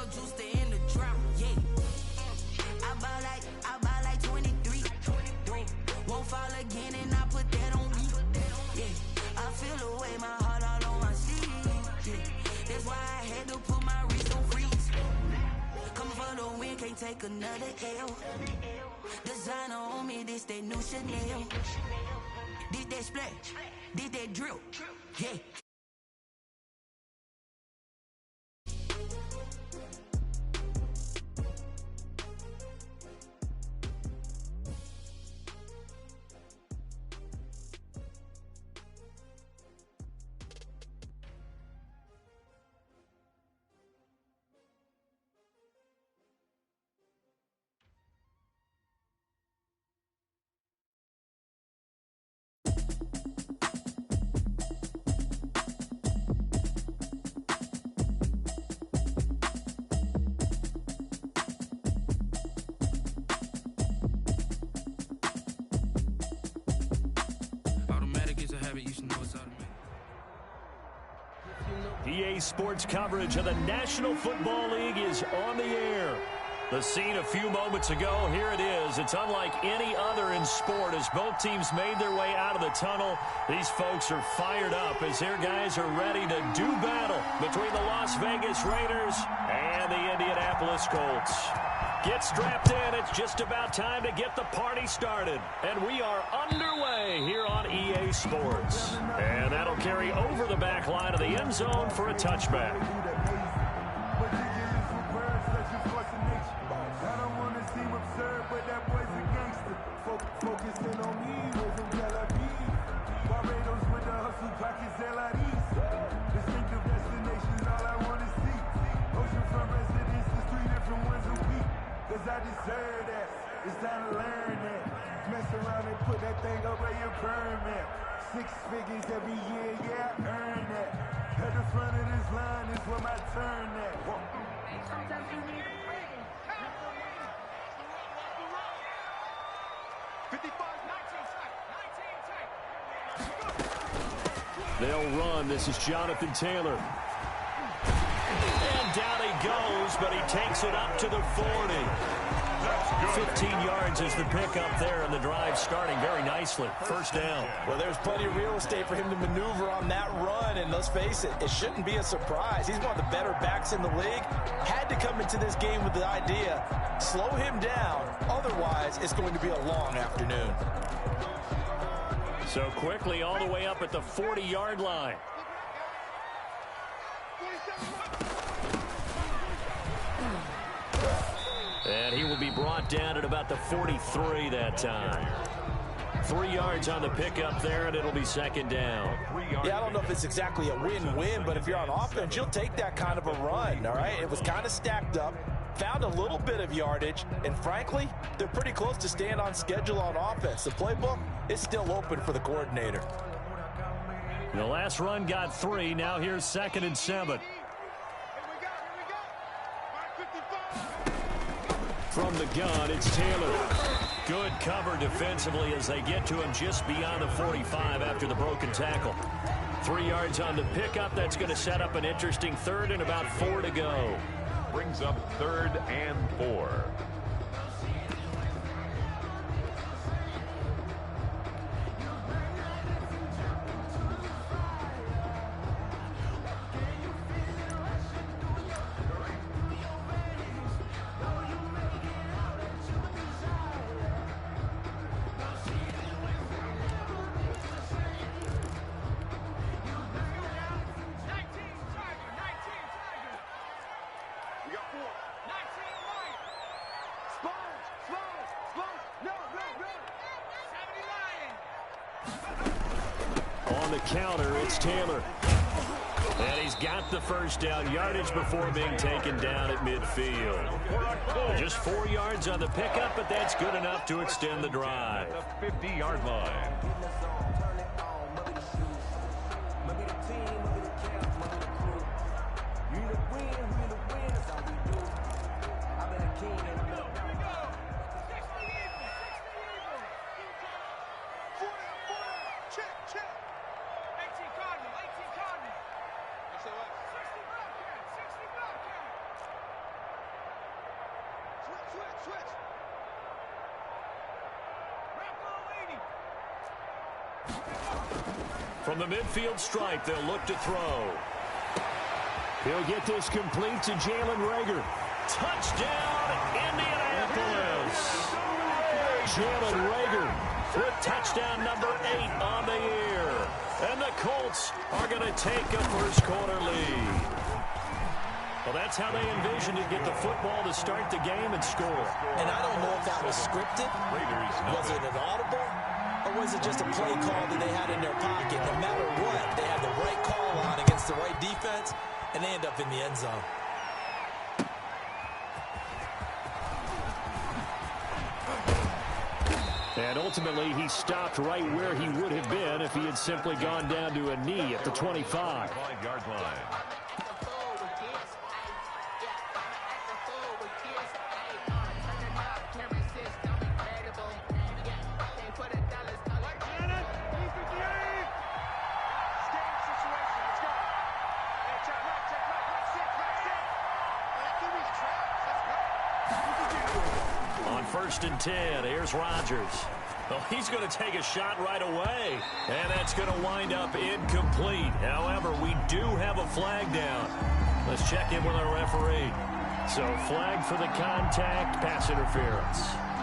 no juice to end the drought, yeah. I buy like 23. Won't fall again and I put that on me, yeah. I feel the way, my heart all on my sleeve, yeah. That's why I had to put my wrist on freeze. Coming for the win, can't take another L. Designer on me, this that new Chanel. This that splash, this that drip, yeah. EA Sports coverage of the National Football League is on the air. The scene a few moments ago, here it is. It's unlike any other in sport as both teams made their way out of the tunnel. These folks are fired up as their guys are ready to do battle between the Las Vegas Raiders and the Indianapolis Colts. Get strapped in. It's just about time to get the party started. And we are underway here on EA Sports. And that'll carry over the back line of the end zone for a touchback. I deserve that. It's time to learn that. Mess around and put that thing over your permit. 6 figures every year, yeah, I earn that. At the front of this line is where my turn at. Sometimes you need a break. 55, 19 tight. They'll run. This is Jonathan Taylor. And down he goes, but he takes it up to the 40. 15 yards is the pickup there, and the drive starting very nicely. First down. Well, there's plenty of real estate for him to maneuver on that run, and let's face it, it shouldn't be a surprise. He's one of the better backs in the league. Had to come into this game with the idea, slow him down, otherwise it's going to be a long afternoon. So quickly all the way up at the 40-yard line. And he will be brought down at about the 43 that time. 3 yards on the pickup there, and it'll be second down. Yeah, I don't know if it's exactly a win-win, but if you're on offense, you'll take that kind of a run, all right? It was kind of stacked up, found a little bit of yardage, and frankly, they're pretty close to staying on schedule on offense. The playbook is still open for the coordinator. The last run got 3. Now here's 2nd and 7. From the gun, it's Taylor. Good cover defensively as they get to him just beyond the 45 after the broken tackle. 3 yards on the pickup. That's going to set up an interesting third and about 4 to go. Brings up 3rd and 4. Counter, it's Taylor. And he's got the first down yardage before being taken down at midfield. Just 4 yards on the pickup, but that's good enough to extend the drive. The 50-yard line. From the midfield stripe, they'll look to throw. He'll get this complete to Jalen Reagor. Touchdown, Indianapolis! Jalen Reagor with touchdown number 8 on the year. And the Colts are going to take a first-quarter lead. Well, that's how they envisioned it, get the football to start the game and score. And I don't know if that was scripted. Was it an audible? Or was it just a play call that they had in their pocket? No matter what, they had the right call on against the right defense, and they end up in the end zone. And ultimately, he stopped right where he would have been if he had simply gone down to a knee at the 25. 5-yard line. First and 10. Here's Rodgers. Well, he's going to take a shot right away. And that's going to wind up incomplete. However, we do have a flag down. Let's check in with our referee. So, flag for the contact, pass interference.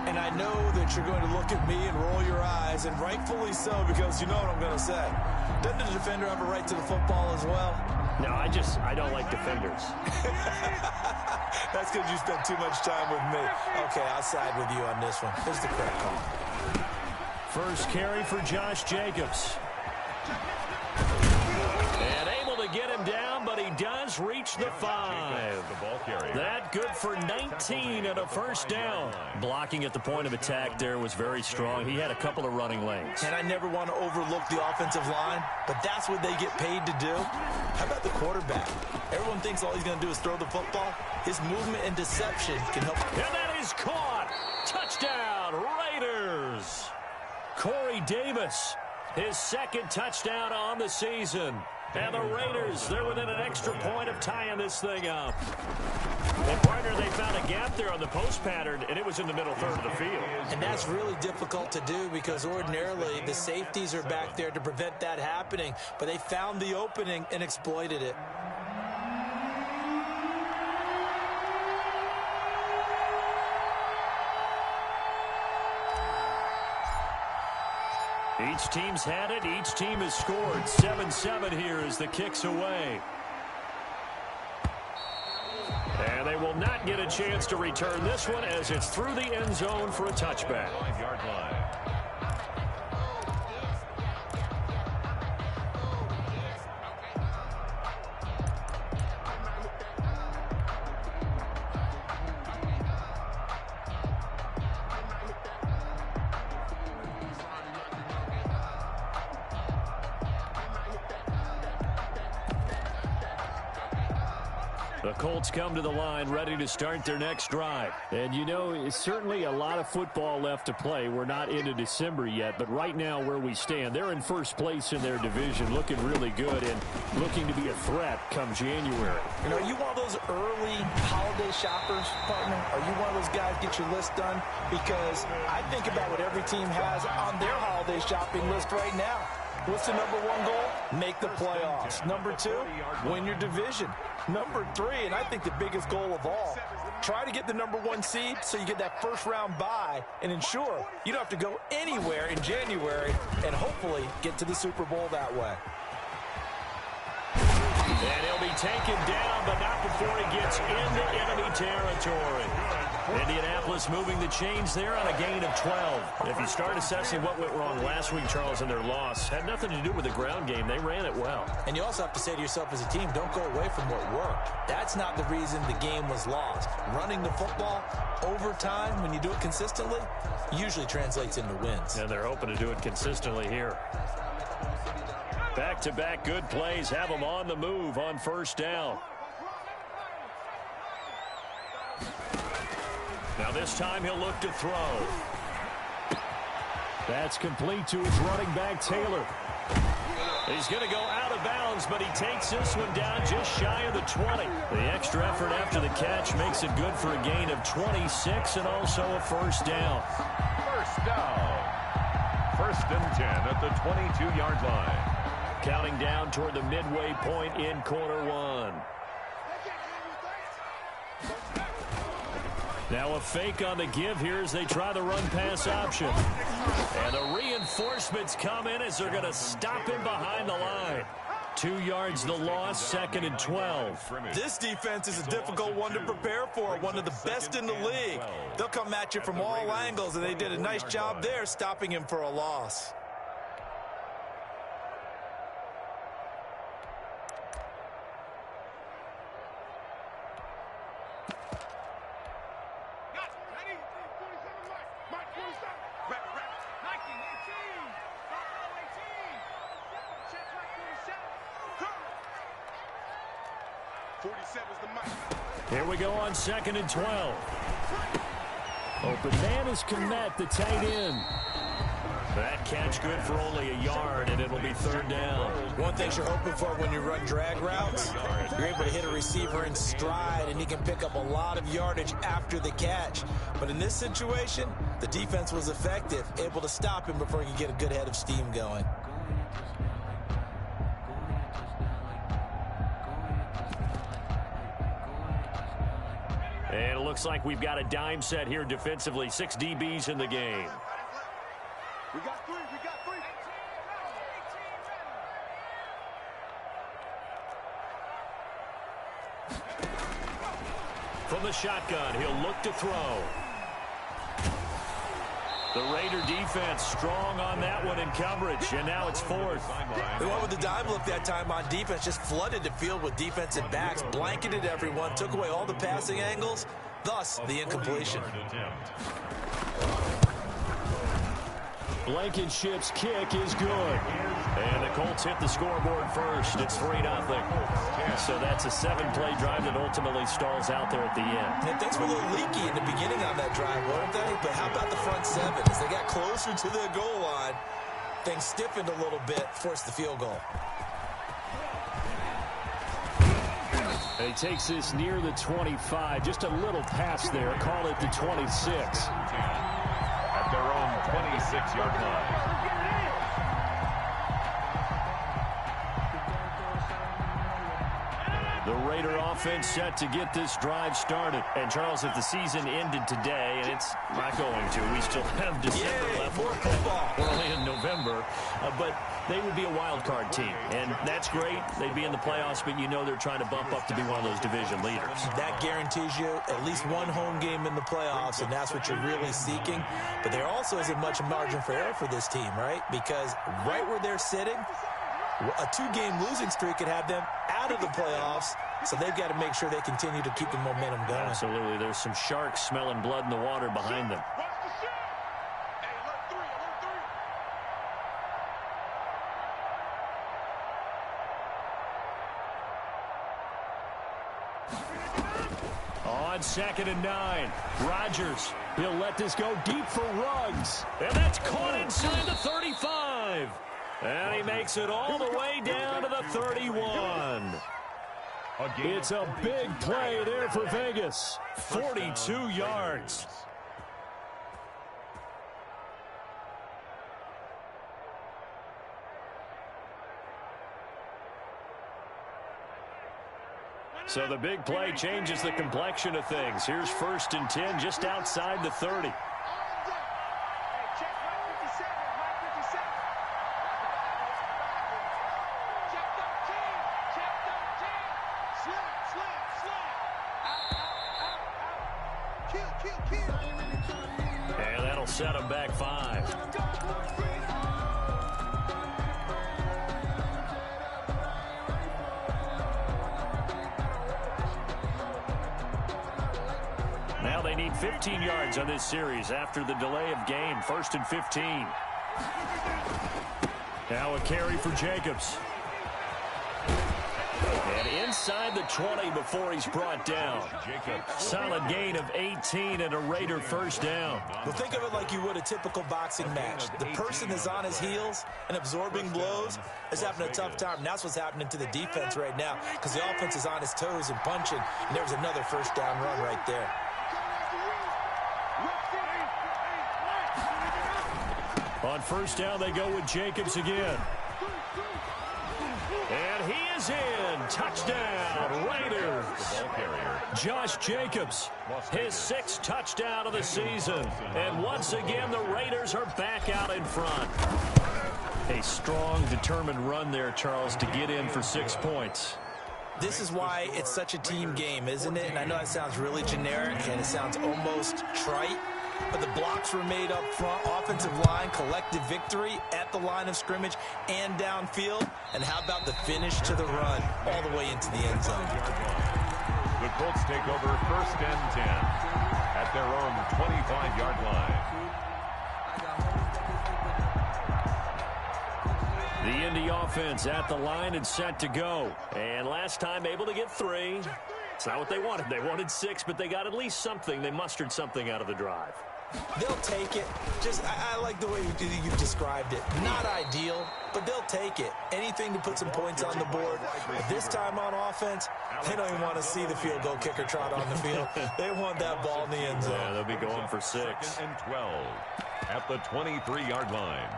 And I know that you're going to look at me and roll your eyes, and rightfully so, because you know what I'm going to say. Doesn't the defender have a right to the football as well? No, I don't like defenders. That's because you spent too much time with me. Okay, I'll side with you on this one. Here's the correct call. First carry for Josh Jacobs. And able to get him down, but he does reach the 5. That good for 19 and a first down. Blocking at the point of attack there was very strong. He had a couple of running lanes. And I never want to overlook the offensive line, but that's what they get paid to do. How about the quarterback? Everyone thinks all he's going to do is throw the football. His movement and deception can help. And that is caught. Touchdown, Raiders. Corey Davis, his second touchdown on the season. And the Raiders, they're within an extra point of tying this thing up. And partner, they found a gap there on the post pattern, and it was in the middle third of the field. And that's really difficult to do because ordinarily the safeties are back there to prevent that happening. But they found the opening and exploited it. Each team's had it. Each team has scored. 7-7 here as the kick's away. And they will not get a chance to return this one as it's through the end zone for a touchback. 5-yard line. The Colts come to the line ready to start their next drive. And, you know, it's certainly a lot of football left to play. We're not into December yet, but right now where we stand, they're in first place in their division, looking really good and looking to be a threat come January. You know, are you one of those early holiday shoppers, partner? Are you one of those guys get your list done? Because I think about what every team has on their holiday shopping list right now. What's the number one goal? Make the playoffs. Number 2, win your division. Number 3, and I think the biggest goal of all, try to get the number 1 seed so you get that first round bye and ensure you don't have to go anywhere in January and hopefully get to the Super Bowl that way. And he'll be taken down, but not before he gets into enemy territory. Indianapolis moving the chains there on a gain of 12. And if you start assessing what went wrong last week, Charles, in their loss, had nothing to do with the ground game. They ran it well. And you also have to say to yourself as a team, don't go away from what worked. That's not the reason the game was lost. Running the football over time, when you do it consistently, usually translates into wins. And they're hoping to do it consistently here. Back-to-back good plays have them on the move on first down. Now this time he'll look to throw. That's complete to his running back, Taylor. He's going to go out of bounds, but he takes this one down just shy of the 20. The extra effort after the catch makes it good for a gain of 26 and also a first down. First down. First and 10 at the 22-yard line. Counting down toward the midway point in quarter one. Now a fake on the give here as they try the run-pass option. And the reinforcements come in as they're going to stop him behind the line. 2 yards the loss, 2nd and 12. This defense is a difficult one to prepare for, one of the best in the league. They'll come at you from all angles, and they did a nice job there stopping him for a loss. Here we go on 2nd and 12. Open man is Kmet, the tight end. That catch good for only a yard, and it'll be 3rd down. One thing you're hoping for when you run drag routes, you're able to hit a receiver in stride, and he can pick up a lot of yardage after the catch. But in this situation, the defense was effective, able to stop him before he could get a good head of steam going. And it looks like we've got a dime set here defensively. 6 DBs in the game. We got three. From the shotgun, he'll look to throw. The Raider defense strong on that one in coverage, and now it's 4th. They went with the dime look that time on defense, just flooded the field with defensive backs, blanketed everyone, took away all the passing angles, thus the incompletion. Blankenship's kick is good. And the Colts hit the scoreboard first. It's 3-0. So that's a 7-play drive that ultimately stalls out there at the end. And things were a little leaky in the beginning on that drive, weren't they? But how about the front 7? As they got closer to the goal line, things stiffened a little bit, forced the field goal. He takes this near the 25. Just a little pass there. Call it the 26. At their own 26-yard line. The Raider offense set to get this drive started. And, Charles, if the season ended today, and it's not going to, we still have December left. More football. We're only in November. But they would be a wild card team. And that's great. They'd be in the playoffs, but you know they're trying to bump up to be one of those division leaders. That guarantees you at least one home game in the playoffs, and that's what you're really seeking. But there also isn't much margin for error for this team, right? Because right where they're sitting, a 2-game losing streak could have them out of the playoffs, so they've got to make sure they continue to keep the momentum going. Absolutely. There's some sharks smelling blood in the water behind them. On 2nd and 9, Rodgers. He'll let this go deep for Ruggs. And that's caught inside the 35. And he makes it all the way down to the 31. It's a big play there for Vegas. 42 yards. So the big play changes the complexion of things. Here's 1st and 10 just outside the 30. And that'll set him back 5. Now they need 15 yards on this series after the delay of game. 1st and 15. Now a carry for Jacobs. And inside the 20 before he's brought down. Solid gain of 18 and a Raider first down. Well, think of it like you would a typical boxing match. The person is on his heels and absorbing blows is having a tough time. And that's what's happening to the defense right now because the offense is on his toes and punching. And there's another first down run right there. On first down, they go with Jacobs again. And he is in. Touchdown, Raiders. Josh Jacobs, his 6th touchdown of the season. And once again, the Raiders are back out in front. A strong, determined run there, Charles, to get in for 6 points. This is why it's such a team game, isn't it? And I know that sounds really generic and it sounds almost trite. But the blocks were made up front, offensive line, collective victory at the line of scrimmage and downfield. And how about the finish to the run all the way into the end zone? The Colts take over first and 10 at their own 25-yard line. The Indy offense at the line and set to go. And last time able to get 3. It's not what they wanted. They wanted 6, but they got at least something. They mustered something out of the drive. They'll take it. I like the way you've described it. Not ideal, but they'll take it. Anything to put some points on the board. But this time on offense, they don't even want to see the field goal kicker trot on the field. They want that ball in the end zone. Yeah, they'll be going for 6. 2nd and 12 at the 23-yard line.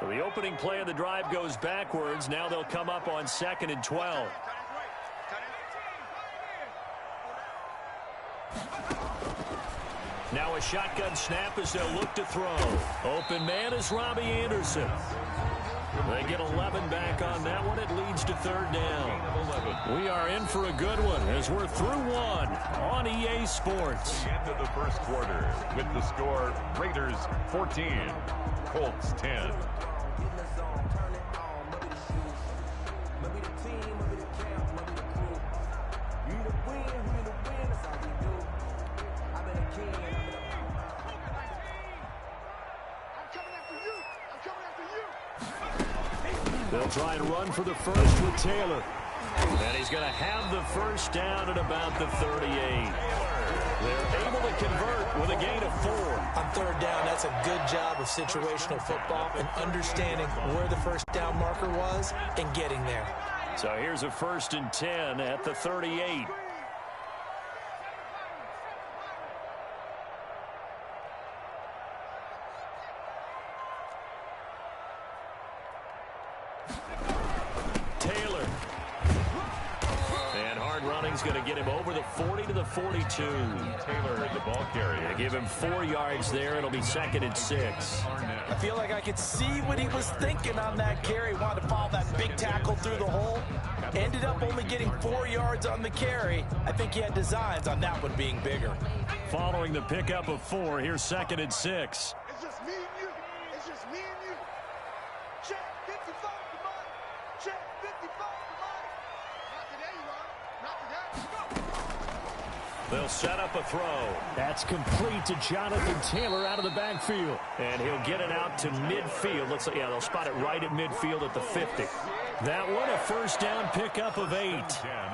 So the opening play of the drive goes backwards. Now they'll come up on 2nd and 12. Now a shotgun snap as they'll look to throw. Open man is Robbie Anderson. They get 11 back on that one. It leads to 3rd down. We are in for a good one as we're through 1 on EA Sports. The end of the first quarter with the score Raiders 14, Colts 10. They'll try and run for the first with Taylor. And he's going to have the first down at about the 38. They're able to convert with a gain of 4. On 3rd down, that's a good job of situational football and understanding where the first down marker was and getting there. So here's a 1st and 10 at the 38. Taylor. And hard running's going to get him over the 40 to the 42. Taylor, the ball carrier. Give him 4 yards there. It'll be 2nd and 6. I feel like I could see what he was thinking on that carry. Wanted to follow that big tackle through the hole. Ended up only getting 4 yards on the carry. I think he had designs on that one being bigger. Following the pickup of 4, here's 2nd and 6. It's just me and you. It's just me and you. Check 55 to mine. Check 55 to mine. Not today, Ron. Not today. They'll set up a throw. That's complete to Jonathan Taylor out of the backfield. And he'll get it out to midfield. Yeah, they'll spot it right at midfield at the 50. That one, a first down pickup of 8.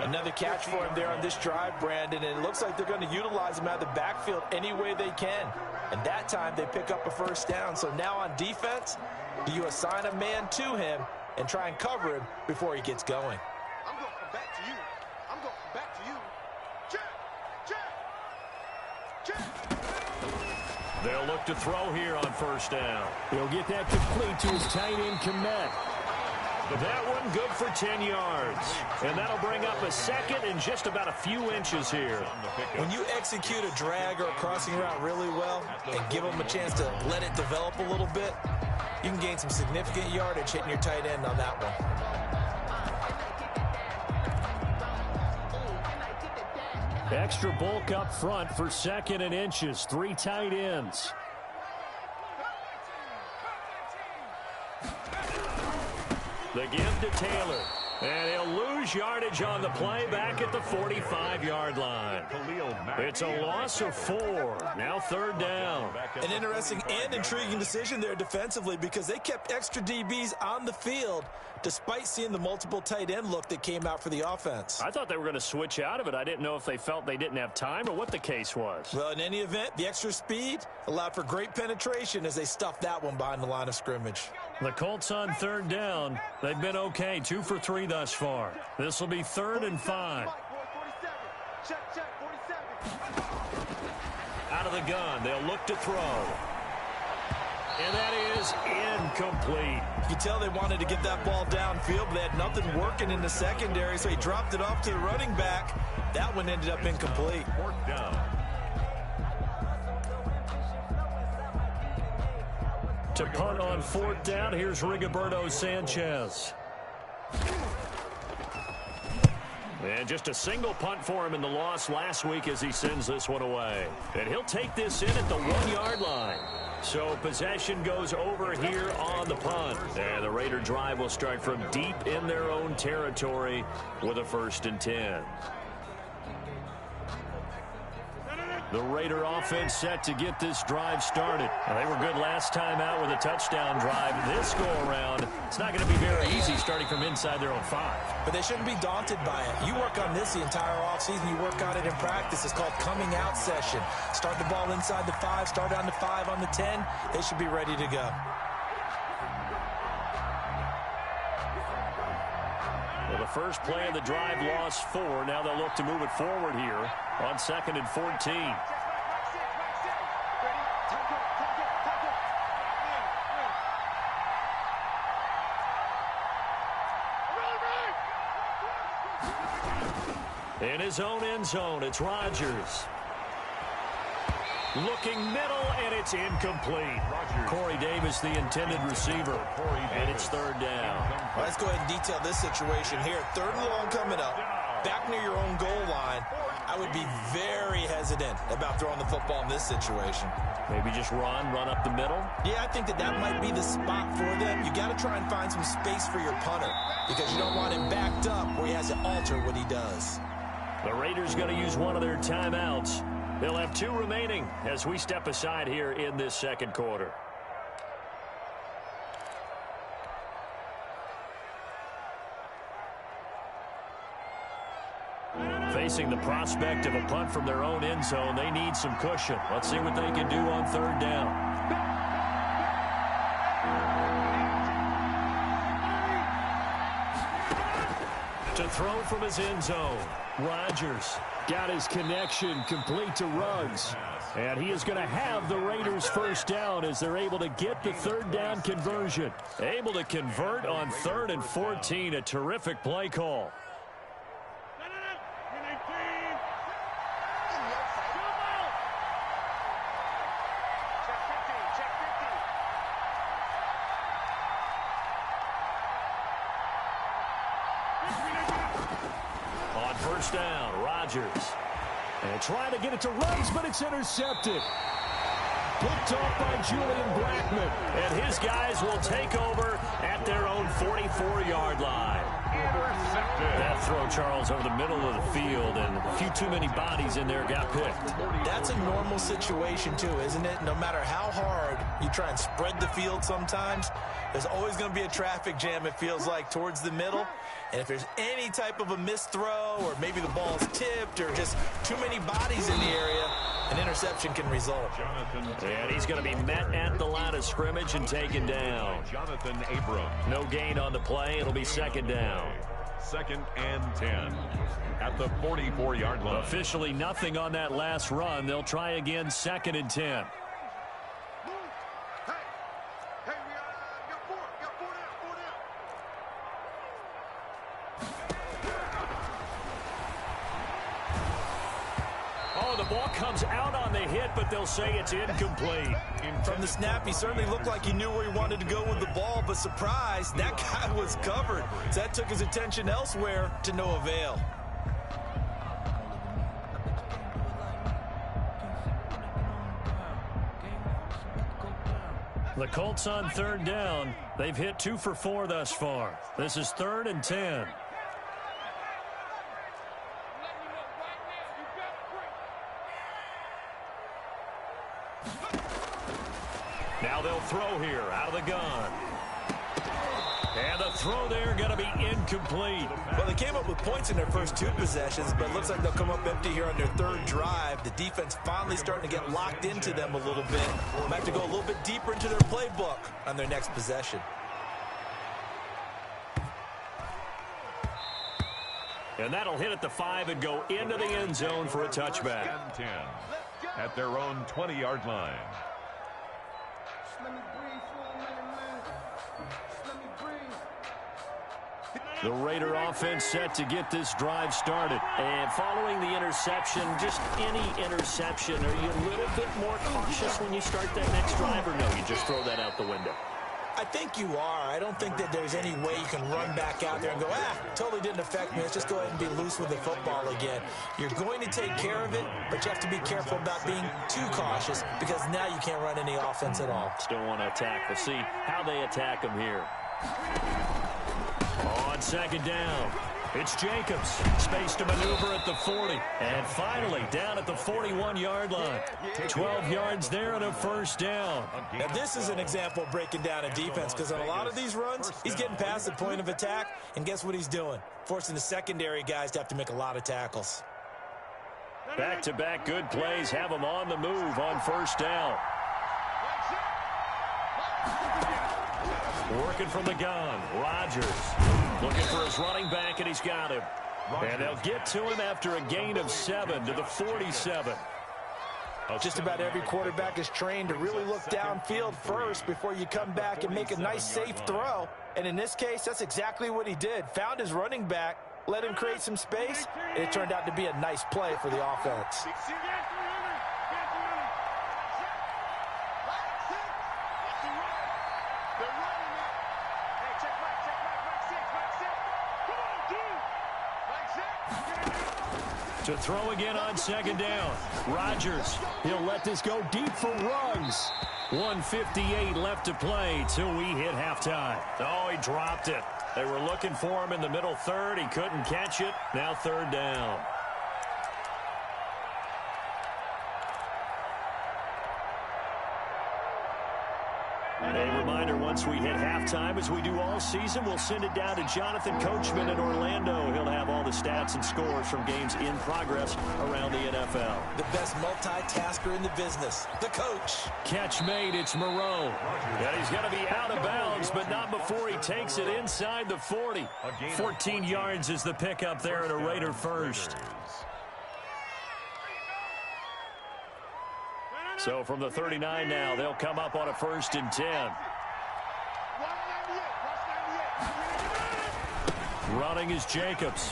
Another catch for him there on this drive, Brandon, and it looks like they're going to utilize him out of the backfield any way they can. And that time they pick up a first down. So now on defense, do you assign a man to him and try and cover him before he gets going? I'm going back to you. I'm going back to you. Check. They'll look to throw here on first down. He'll get that complete to his tight end, Kmet. That one good for 10 yards. And that'll bring up a 2nd and just about a few inches here. When you execute a drag or a crossing route really well and give them a chance to let it develop a little bit, you can gain some significant yardage hitting your tight end on that one. Extra bulk up front for 2nd and inches. 3 tight ends. The give to Taylor. And he'll lose yardage on the play back at the 45-yard line. It's a loss of 4. Now 3rd down. An interesting and intriguing decision there defensively because they kept extra DBs on the field despite seeing the multiple tight end look that came out for the offense. I thought they were going to switch out of it. I didn't know if they felt they didn't have time or what the case was. Well, in any event, the extra speed allowed for great penetration as they stuffed that one behind the line of scrimmage. The Colts on 3rd down. They've been okay, 2 for 3 thus far. This will be 3rd and 5. Out of the gun, they'll look to throw. And that is incomplete. You can tell they wanted to get that ball downfield, but they had nothing working in the secondary, so he dropped it off to the running back. That one ended up incomplete. 4th down. To punt on 4th down, here's Rigoberto Sanchez. And just a single punt for him in the loss last week as he sends this one away. And he'll take this in at the 1-yard line. So possession goes over here on the punt. And the Raider drive will start from deep in their own territory with a 1st and 10. The Raider offense set to get this drive started. Now, they were good last time out with a touchdown drive. This go-around, it's not going to be very easy starting from inside their own 5. But they shouldn't be daunted by it. You work on this the entire offseason. You work on it in practice. It's called coming out session. Start the ball inside the 5, start down to 5 on the 10. They should be ready to go. Well, the first play of the drive lost 4. Now they'll look to move it forward here on 2nd and 14. In his own end zone, it's Rodgers. Looking middle, and it's incomplete. Corey Davis, the intended receiver. And it's 3rd down. Well, let's go ahead and detail this situation here. 3rd and long coming up. Back near your own goal line. I would be very hesitant about throwing the football in this situation. Maybe just run up the middle? Yeah, I think that might be the spot for them. You got to try and find some space for your punter because you don't want him backed up where he has to alter what he does. The Raiders going to use one of their timeouts. They'll have 2 remaining as we step aside here in this 2nd quarter. Facing the prospect of a punt from their own end zone, they need some cushion. Let's see what they can do on 3rd down. To throw from his end zone, Rodgers got his connection complete to Ruggs. And he is going to have the Raiders' 1st down as they're able to get the 3rd down conversion. Able to convert on 3rd and 14, a terrific play call. On 1st down, Rodgers. And trying to get it to Ruggs, but it's intercepted. Picked off by Julian Blackmon. And his guys will take over at their own 44-yard line. Intercepted. That throw, Charles, over the middle of the field, and a few too many bodies in there got picked. That's a normal situation, too, isn't it? No matter how hard you try and spread the field sometimes, there's always going to be a traffic jam, it feels like, towards the middle. And if there's any type of a missed throw or maybe the ball's tipped or just too many bodies in the area, an interception can result. And he's going to be met at the line of scrimmage and taken down. Jonathan Abram. No gain on the play. It'll be 2nd down. 2nd and 10 at the 44-yard line. Officially nothing on that last run. They'll try again 2nd and 10. The ball comes out on the hit, but they'll say it's incomplete. From the snap, he certainly looked like he knew where he wanted to go with the ball, but surprise, that guy was covered. So that took his attention elsewhere to no avail. The Colts on 3rd down. They've hit 2 for 4 thus far. This is 3rd and 10. Now they'll throw here out of the gun. And the throw there going to be incomplete. Well, they came up with points in their first 2 possessions, but it looks like they'll come up empty here on their 3rd drive. The defense finally starting to get locked into them a little bit. Might have to go a little bit deeper into their playbook on their next possession. And that'll hit at the 5 and go into the end zone for a touchback. 10 at their own 20-yard line. The Raider offense set to get this drive started. And following the interception, just any interception, are you a little bit more cautious when you start that next drive, or no, you just throw that out the window? I think you are. I don't think that there's any way you can run back out there and go, totally didn't affect me. Let's just go ahead and be loose with the football again. You're going to take care of it, but you have to be careful about being too cautious because now you can't run any offense at all. Still want to attack. We'll see how they attack them here. On second down, it's Jacobs. Space to maneuver at the 40. And finally, down at the 41-yard line. 12 yards there and a first down. Now, this is an example of breaking down a defense because on a lot of these runs, he's getting past the point of attack, and guess what he's doing? Forcing the secondary guys to have to make a lot of tackles. Back-to-back good plays have them on the move on first down. Working from the gun, Rodgers looking for his running back, and he's got him. And they'll get to him after a gain of 7 to the 47. Just about every quarterback is trained to really look downfield first before you come back and make a nice, safe throw. And in this case, that's exactly what he did. Found his running back, let him create some space, and it turned out to be a nice play for the offense. To throw again on second down. Rodgers, he'll let this go deep for Ruggs. 1:58 left to play till we hit halftime. Oh, he dropped it. They were looking for him in the middle third. He couldn't catch it. Now third down. A reminder, once we hit halftime, as we do all season, we'll send it down to Jonathan Coachman in Orlando. He'll have all the stats and scores from games in progress around the NFL. The best multitasker in the business, the coach. Catch made, it's Moreau. And he's going to be out of bounds, but not before he takes it inside the 40. 14 yards is the pickup there at a Raider first. So from the 39 now, they'll come up on a 1st and 10. Running is Jacobs.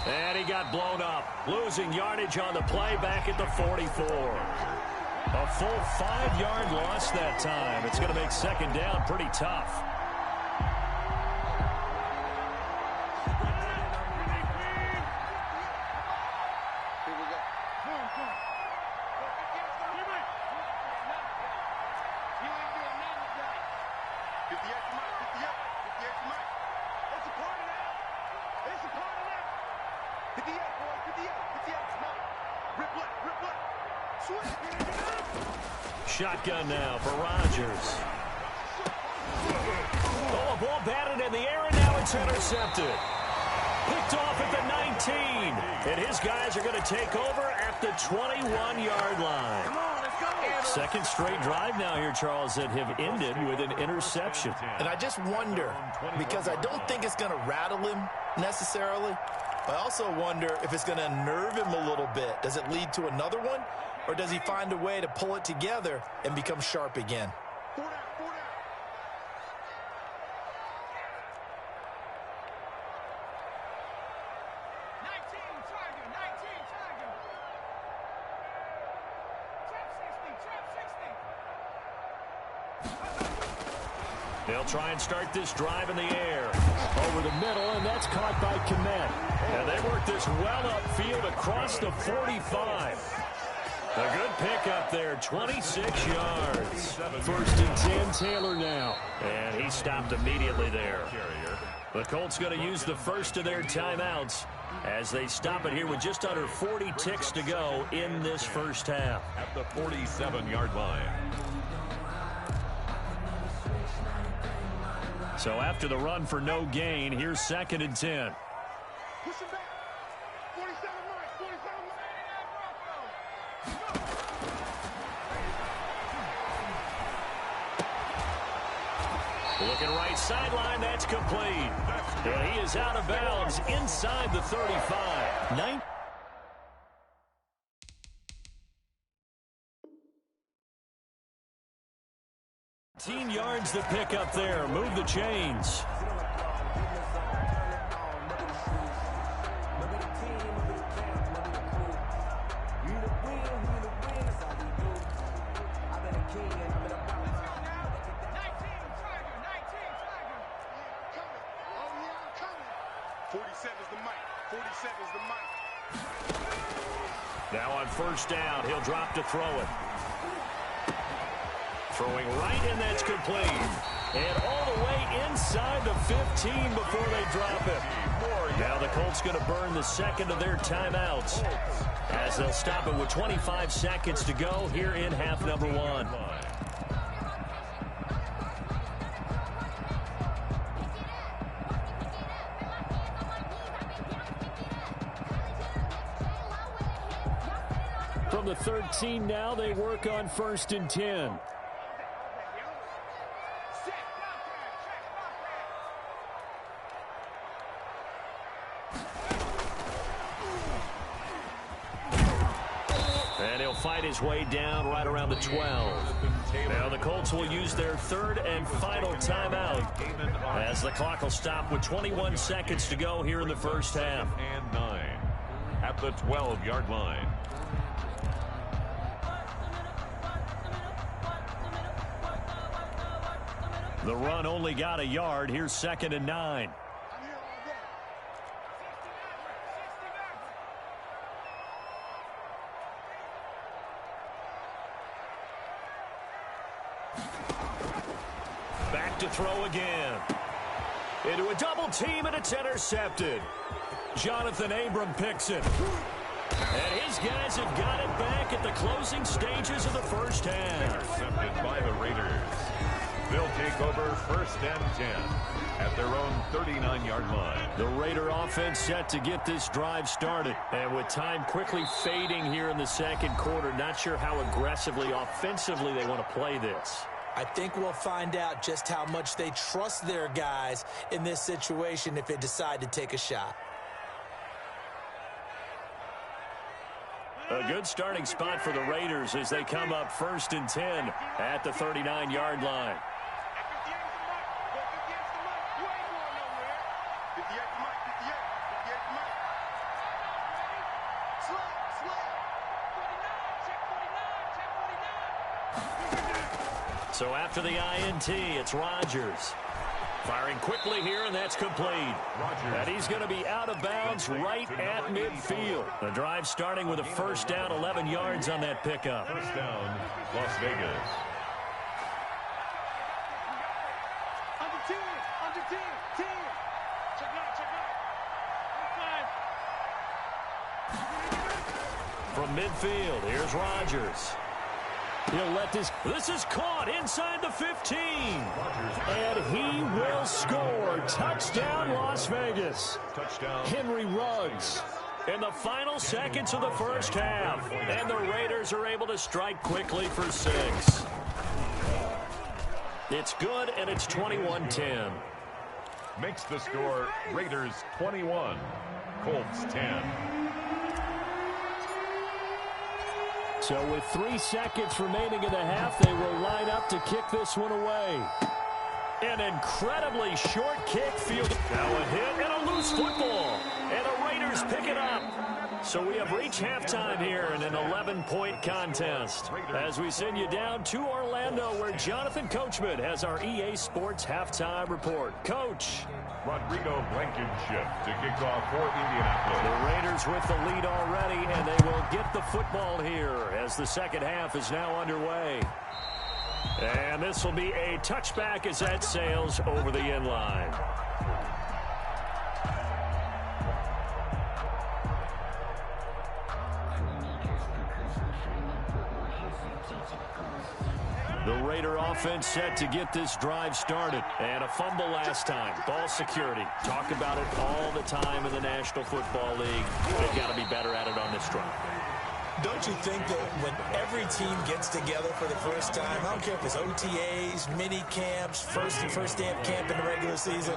And he got blown up. Losing yardage on the play back at the 44. A full 5-yard loss that time. It's going to make second down pretty tough. Shotgun now for Rodgers. Oh, a ball batted in the air, and now it's intercepted. Picked off at the 19. And his guys are going to take over at the 21-yard line. Come on, let's go. Second straight drive now here, Charles, that have ended with an interception. And I just wonder, because I don't think it's going to rattle him necessarily, I also wonder if it's going to unnerve him a little bit. Does it lead to another one? Or does he find a way to pull it together and become sharp again? They'll try and start this drive in the air. Over the middle, and that's caught by Kmet. And they work this well upfield across the 45. A good pickup there, 26 yards. 1st and 10, Taylor now. And he stopped immediately there. The Colts going to use the first of their timeouts as they stop it here with just under 40 ticks to go in this first half. At the 47-yard line. So after the run for no gain, here's 2nd and 10. Push him back. 47 Mike. 47 Mike. Looking right sideline, that's complete. And he is out of bounds inside the 35. 19 yards to pick up there. Move the chains. Now on first down, he'll drop to throw it. Throwing right, and that's complete. And all the way inside the 15 before they drop it. Now the Colts going to burn the second of their timeouts, as they'll stop it with 25 seconds to go here in half number 1. From the 13 now, they work on 1st and 10. And he'll fight his way down right around the 12. Now the Colts will use their 3rd and final timeout, as the clock will stop with 21 seconds to go here in the first half. And 9 at the 12-yard line. The run only got a yard. Here's 2nd and 9. Back to throw again. Into a double team, and it's intercepted. Jonathan Abram picks it. And his guys have got it back at the closing stages of the first half. Intercepted by the Raiders. They'll take over 1st and 10 at their own 39-yard line. The Raider offense set to get this drive started. And with time quickly fading here in the second quarter, not sure how aggressively, offensively they want to play this. I think we'll find out just how much they trust their guys in this situation if they decide to take a shot. A good starting spot for the Raiders as they come up 1st and 10 at the 39-yard line. So after the INT, it's Rodgers. Firing quickly here, and that's complete. And he's going to be out of bounds right at midfield. The drive starting with a first down, 11 yards on that pickup. First down, Las Vegas. Under 10. Check out. From midfield, here's Rodgers. He'll let this is caught inside the 15. And he will score. Touchdown, Las Vegas. Touchdown. Henry Ruggs in the final seconds of the first half. And the Raiders are able to strike quickly for 6. It's good, and it's 21-10. Makes the score Raiders 21, Colts 10. So with 3 seconds remaining in the half, they will line up to kick this one away. An incredibly short kick field. Now a hit and a loose football. And the Raiders pick it up. So we have reached halftime here in an 11-point contest. As we send you down to Orlando, where Jonathan Coachman has our EA Sports halftime report. Coach. Rodrigo Blankenship to kick off for Indianapolis. The Raiders with the lead already, and they will get the football here as the second half is now underway. And this will be a touchback as that sails over the end line. The Raider offense set to get this drive started. And a fumble last time. Ball security. Talk about it all the time in the National Football League. They've got to be better at it on this drive. Don't you think that when every team gets together for the first time, I don't care if it's OTAs, mini camps, first day of camp in the regular season,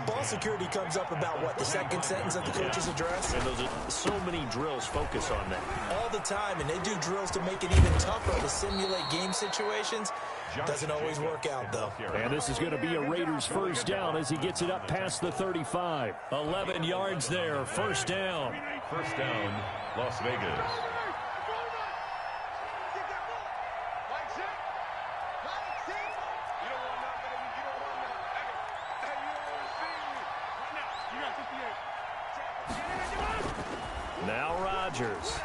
ball security comes up about what, the second sentence of the coach's address? And those are so many drills focus on that. All the time, and they do drills to make it even tougher to simulate game situations. Doesn't always work out, though. And this is going to be a Raiders first down as he gets it up past the 35. 11 yards there, first down. First down, Las Vegas. Now Rodgers.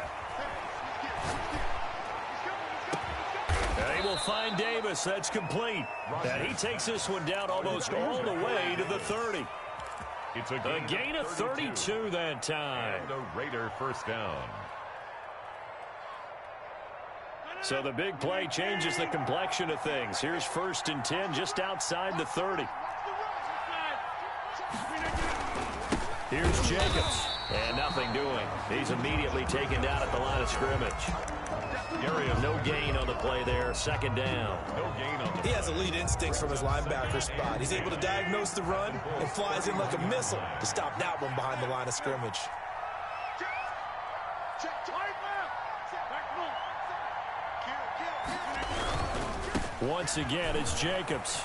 And he will find Davis. That's complete. And he takes this one down almost all the way to the 30. It's a gain of 32 that time. And the Raider first down. So the big play changes the complexion of things. Here's 1st and 10 just outside the 30. Here's Jacobs. And nothing doing. He's immediately taken down at the line of scrimmage. No gain on the play there. Second down. No gain on the He has elite instincts from his linebacker spot. He's able to diagnose the run and flies in like a missile to stop that one behind the line of scrimmage. Once again, it's Jacobs.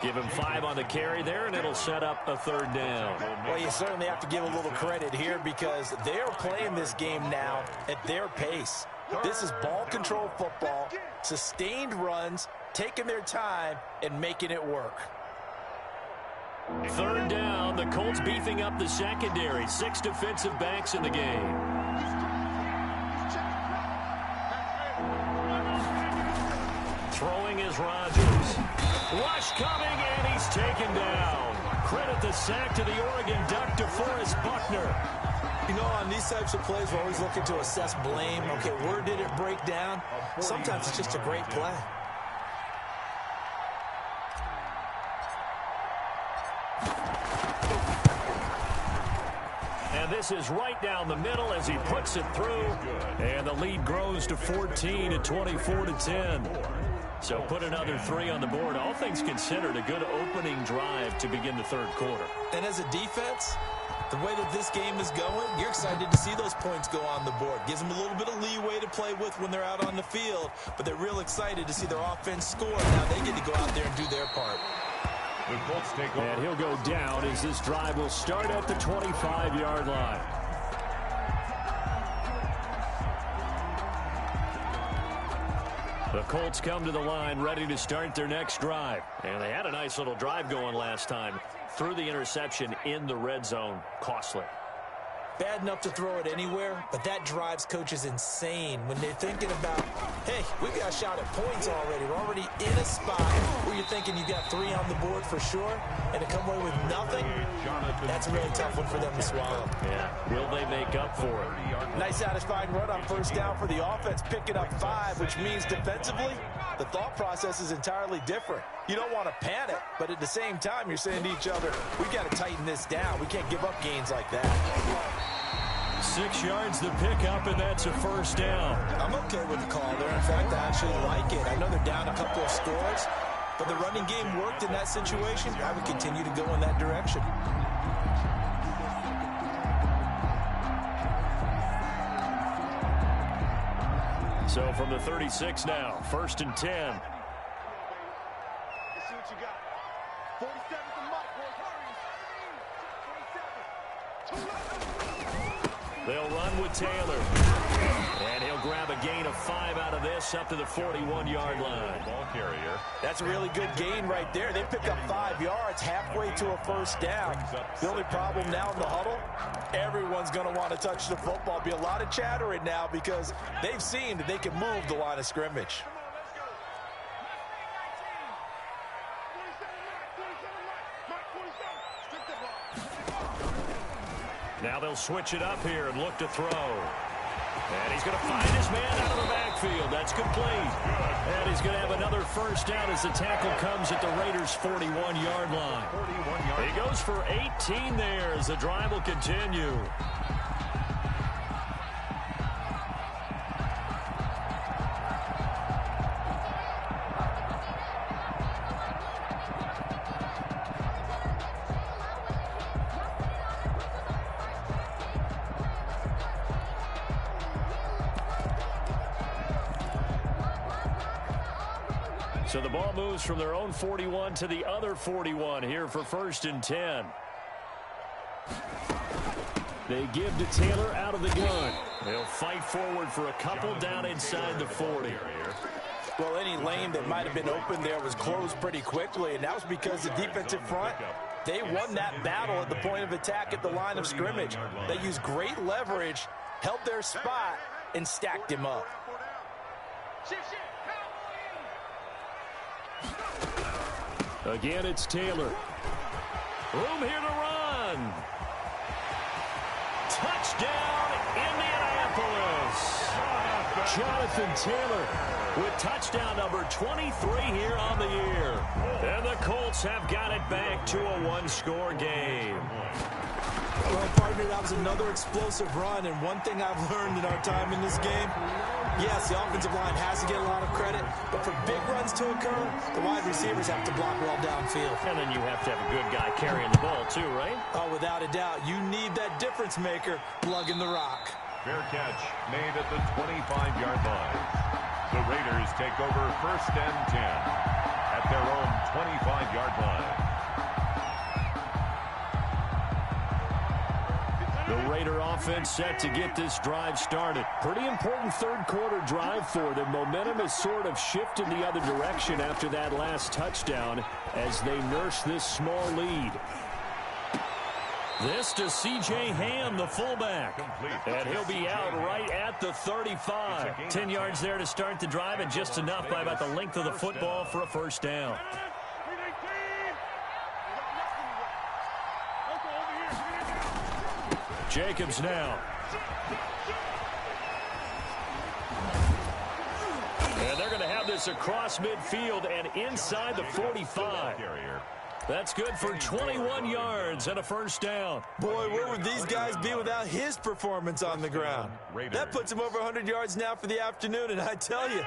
Give him 5 on the carry there, and it'll set up a 3rd down. Well, you certainly have to give a little credit here because they're playing this game now at their pace. This is ball control football, sustained runs, taking their time, and making it work. 3rd down, the Colts beefing up the secondary. 6 defensive backs in the game. Throwing is Rodgers. Rush coming, and he's taken down. Credit the sack to the Oregon Duck, DeForest Buckner. You know, on these types of plays, we're always looking to assess blame. Okay, where did it break down? Sometimes it's just a great play. And this is right down the middle as he puts it through. And the lead grows to 14 at 24-10. So put another 3 on the board. All things considered, a good opening drive to begin the 3rd quarter. And as a defense, the way that this game is going, you're excited to see those points go on the board. Gives them a little bit of leeway to play with when they're out on the field, but they're real excited to see their offense score. Now they get to go out there and do their part. The Colts take over. And he'll go down as this drive will start at the 25-yard line. The Colts come to the line ready to start their next drive. And they had a nice little drive going last time. Threw the interception in the red zone. Costly. Bad enough to throw it anywhere, but that drives coaches insane when they're thinking about, hey, we've got a shot at points already. We're already in a spot where you're thinking you got 3 on the board for sure, and to come away with nothing, that's a really tough one for them to swallow. Yeah, will they make up for it? Nice satisfying run on first down for the offense, picking up 5, which means defensively, the thought process is entirely different. You don't want to panic, but at the same time, you're saying to each other, we've got to tighten this down. We can't give up gains like that. 6 yards the pickup, and that's a first down. I'm okay with the call there. In fact, I actually like it. I know they're down a couple of scores, but the running game worked in that situation. I would continue to go in that direction. So from the 36 now, 1st and 10. Let's see what you got. 47 to Mike, boys. They'll run with Taylor. And he'll grab a gain of 5 out of this up to the 41-yard line. Ball carrier. That's a really good gain right there. They pick up 5 yards halfway to a first down. The only problem now in the huddle, everyone's going to want to touch the football. Be a lot of chattering now because they've seen that they can move the line of scrimmage. Now they'll switch it up here and look to throw. And he's going to find his man out of the backfield. That's complete. And he's going to have another first down as the tackle comes at the Raiders' 41-yard line. He goes for 18 there as the drive will continue. So the ball moves from their own 41 to the other 41 here for 1st and 10. They give to Taylor out of the gun. They'll fight forward for a couple down inside the 40. Well, any lane that might have been open there was closed pretty quickly, and that was because the defensive front, they won that battle at the point of attack at the line of scrimmage. They used great leverage, held their spot, and stacked him up. Again, it's Taylor. Room here to run. Touchdown, Indianapolis. Jonathan Taylor with touchdown number 23 here on the year. And the Colts have got it back to a one-score game. Well, partner, that was another explosive run, and one thing I've learned in our time in this game, yes, the offensive line has to get a lot of credit, but for big runs to occur, the wide receivers have to block well downfield. And then you have to have a good guy carrying the ball too, right? Oh, without a doubt. You need that difference maker plugging the rock. Fair catch made at the 25-yard line. The Raiders take over 1st and 10 at their own 25-yard line. The Raider offense set to get this drive started. Pretty important third-quarter drive for them. Momentum has sort of shifted the other direction after that last touchdown as they nurse this small lead. This to C.J. Ham, the fullback. And he'll be out right at the 35. 10 yards there to start the drive, and just enough by about the length of the football for a first down. Jacobs now. And they're going to have this across midfield and inside the 45. That's good for 21 yards and a first down. Boy, where would these guys be without his performance on the ground? That puts him over 100 yards now for the afternoon, and I tell you,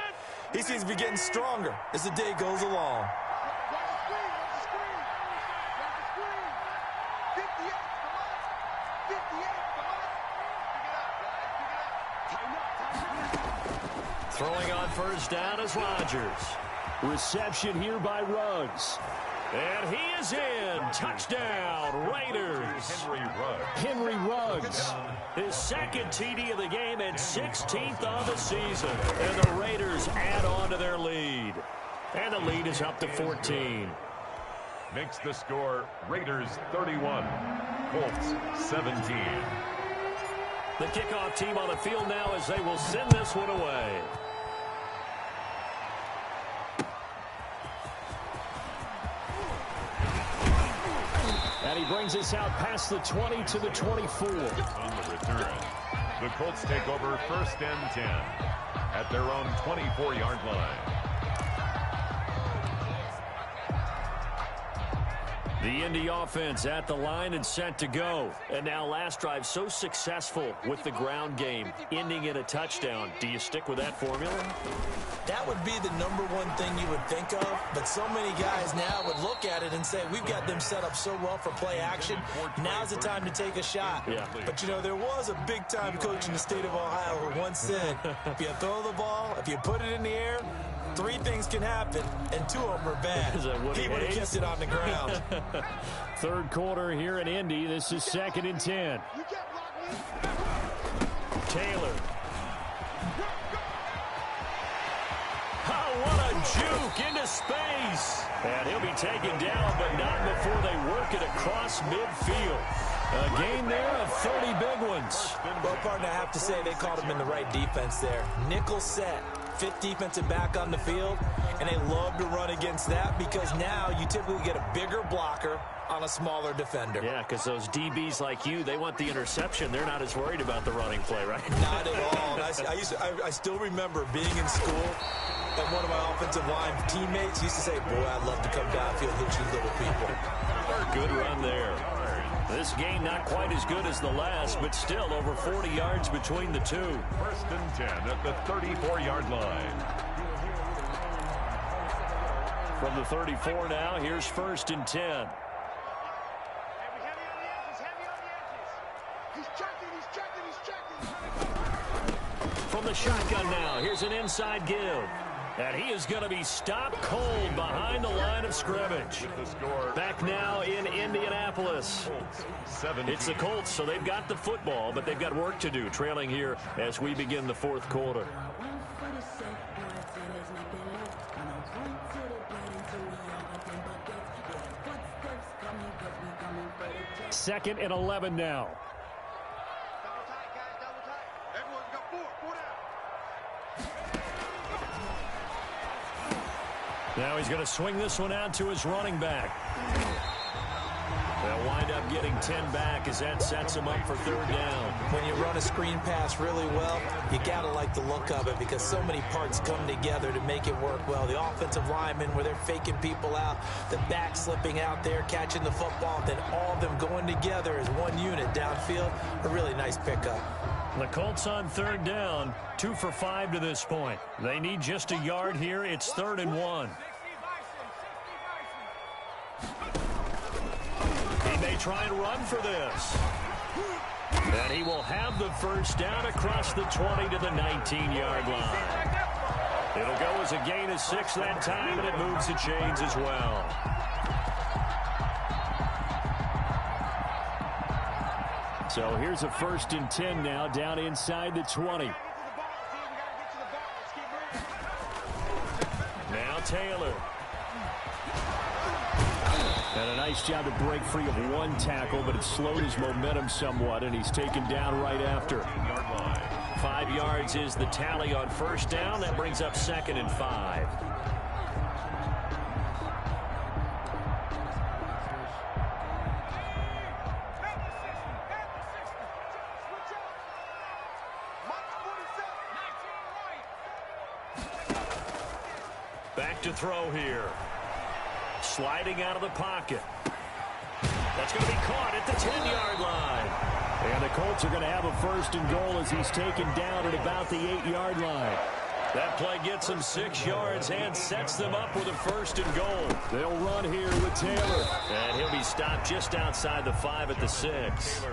he seems to be getting stronger as the day goes along. Throwing on first down is Rodgers. Reception here by Ruggs. And he is in. Touchdown, Raiders. Henry Ruggs. His second TD of the game and 16th of the season. And the Raiders add on to their lead. And the lead is up to 14. Makes the score Raiders 31, Colts 17. The kickoff team on the field now as they will send this one away. And he brings us out past the 20 to the 24. On the return, the Colts take over 1st and 10 at their own 24-yard line. The Indy offense at the line and set to go. And now last drive so successful with the ground game, ending in a touchdown. Do you stick with that formula? That would be the number one thing you would think of, but so many guys now would look at it and say, we've got them set up so well for play action. Now's the time to take a shot. Yeah. But, you know, there was a big-time coach in the state of Ohio who once said, if you throw the ball, if you put it in the air, 3 things can happen, and 2 of them are bad. He would have kept it on the ground. Third quarter here in Indy. This is 2nd and 10. Taylor. Oh, what a juke into space. And he'll be taken down, but not before they work it across midfield. A gain there of 30 big ones. Well, partner, I have to say they caught him in the right defense there. Nickel set. fifth defensive back on the field, and they love to run against that because now you typically get a bigger blocker on a smaller defender. Yeah, because those DBs like you, they want the interception. They're not as worried about the running play, right? Not at all. And I still remember being in school, and one of my offensive line teammates used to say, boy, I'd love to come downfield and hit you little people. Good run there. This game not quite as good as the last, but still over 40 yards between the two. 1st and 10 at the 34-yard line. From the 34 now, here's 1st and 10. From the shotgun now, here's an inside give. And he is going to be stopped cold behind the line of scrimmage. Back now in Indianapolis. It's the Colts, so they've got the football, but they've got work to do, trailing here as we begin the 4th quarter. 2nd and 11 now. Now he's going to swing this one out to his running back. They'll wind up getting 10 back as that sets him up for 3rd down. When you run a screen pass really well, you got to like the look of it because so many parts come together to make it work well. The offensive linemen, where they're faking people out, the back slipping out there, catching the football, then all of them going together as one unit downfield. A really nice pickup. The Colts on 3rd down, 2 for 5 to this point. They need just a yard here. It's 3rd and 1. He may try and run for this. And he will have the 1st down across the 20 to the 19-yard line. It'll go as a gain of 6 that time, and it moves the chains as well. So here's a 1st and 10 now, down inside the 20. Now Taylor. And a nice job to break free of one tackle, but it slowed his momentum somewhat, and he's taken down right after. 5 yards is the tally on 1st down. That brings up 2nd and 5. Back to throw here. Sliding out of the pocket. That's going to be caught at the 10-yard line. And the Colts are going to have a 1st and goal as he's taken down at about the 8-yard line. That play gets him 6 yards and sets them up with a 1st and goal. They'll run here with Taylor. And he'll be stopped just outside the 5 at the 6.